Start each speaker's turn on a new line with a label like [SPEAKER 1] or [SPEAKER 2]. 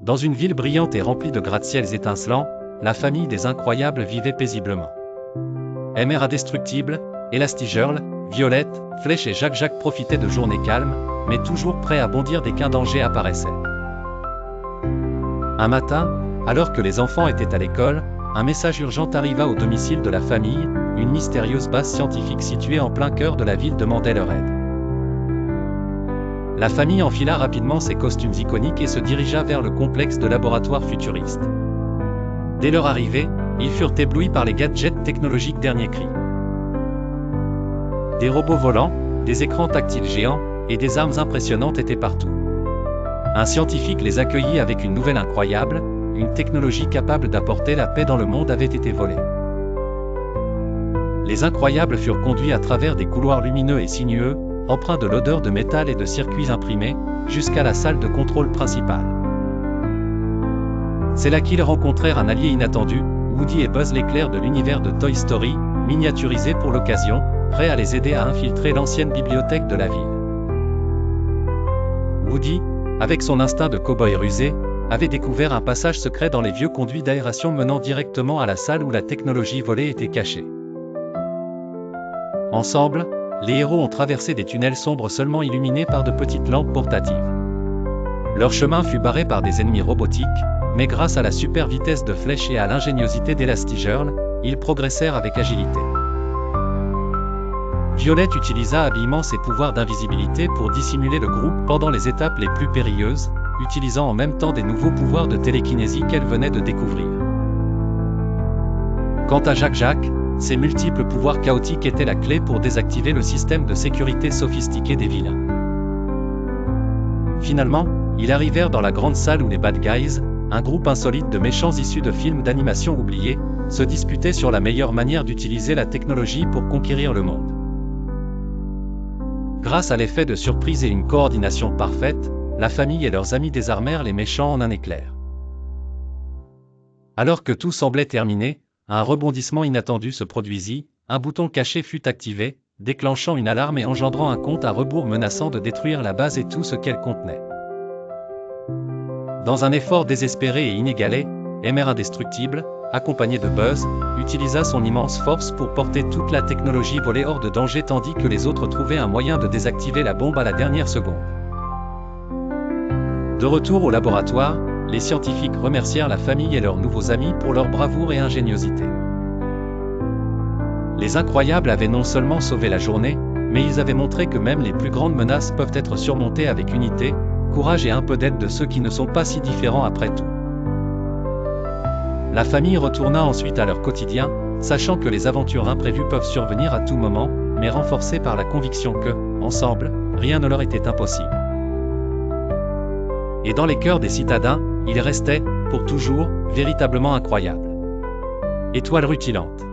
[SPEAKER 1] Dans une ville brillante et remplie de gratte-ciels étincelants, la famille des Incroyables vivait paisiblement. Mr Indestructible, Elastigirl, Violette, Flèche et Jack-Jack profitaient de journées calmes, mais toujours prêts à bondir dès qu'un danger apparaissait. Un matin, alors que les enfants étaient à l'école, un message urgent arriva au domicile de la famille, une mystérieuse base scientifique située en plein cœur de la ville demandait leur aide. La famille enfila rapidement ses costumes iconiques et se dirigea vers le complexe de laboratoire futuriste. Dès leur arrivée, ils furent éblouis par les gadgets technologiques dernier cri. Des robots volants, des écrans tactiles géants, et des armes impressionnantes étaient partout. Un scientifique les accueillit avec une nouvelle incroyable, une technologie capable d'apporter la paix dans le monde avait été volée. Les Incroyables furent conduits à travers des couloirs lumineux et sinueux, empreints de l'odeur de métal et de circuits imprimés, jusqu'à la salle de contrôle principale. C'est là qu'ils rencontrèrent un allié inattendu, Woody et Buzz l'éclair de l'univers de Toy Story, miniaturisé pour l'occasion, prêt à les aider à infiltrer l'ancienne bibliothèque de la ville. Woody, avec son instinct de cow-boy rusé, avait découvert un passage secret dans les vieux conduits d'aération menant directement à la salle où la technologie volée était cachée. Ensemble, les héros ont traversé des tunnels sombres seulement illuminés par de petites lampes portatives. Leur chemin fut barré par des ennemis robotiques, mais grâce à la super vitesse de Flèche et à l'ingéniosité d'Elastigirl, ils progressèrent avec agilité. Violette utilisa habilement ses pouvoirs d'invisibilité pour dissimuler le groupe pendant les étapes les plus périlleuses, utilisant en même temps des nouveaux pouvoirs de télékinésie qu'elle venait de découvrir. Quant à Jack-Jack, ses multiples pouvoirs chaotiques étaient la clé pour désactiver le système de sécurité sophistiqué des vilains. Finalement, ils arrivèrent dans la grande salle où les Bad Guys, un groupe insolite de méchants issus de films d'animation oubliés, se disputaient sur la meilleure manière d'utiliser la technologie pour conquérir le monde. Grâce à l'effet de surprise et une coordination parfaite, la famille et leurs amis désarmèrent les méchants en un éclair. Alors que tout semblait terminé, un rebondissement inattendu se produisit, un bouton caché fut activé, déclenchant une alarme et engendrant un compte à rebours menaçant de détruire la base et tout ce qu'elle contenait. Dans un effort désespéré et inégalé, Mr Indestructible, accompagné de Buzz, utilisa son immense force pour porter toute la technologie volée hors de danger tandis que les autres trouvaient un moyen de désactiver la bombe à la dernière seconde. De retour au laboratoire, les scientifiques remercièrent la famille et leurs nouveaux amis pour leur bravoure et ingéniosité. Les Incroyables avaient non seulement sauvé la journée, mais ils avaient montré que même les plus grandes menaces peuvent être surmontées avec unité, courage et un peu d'aide de ceux qui ne sont pas si différents après tout. La famille retourna ensuite à leur quotidien, sachant que les aventures imprévues peuvent survenir à tout moment, mais renforcées par la conviction que, ensemble, rien ne leur était impossible. Et dans les cœurs des citadins, ils restaient, pour toujours, véritablement incroyables. Étoile rutilante.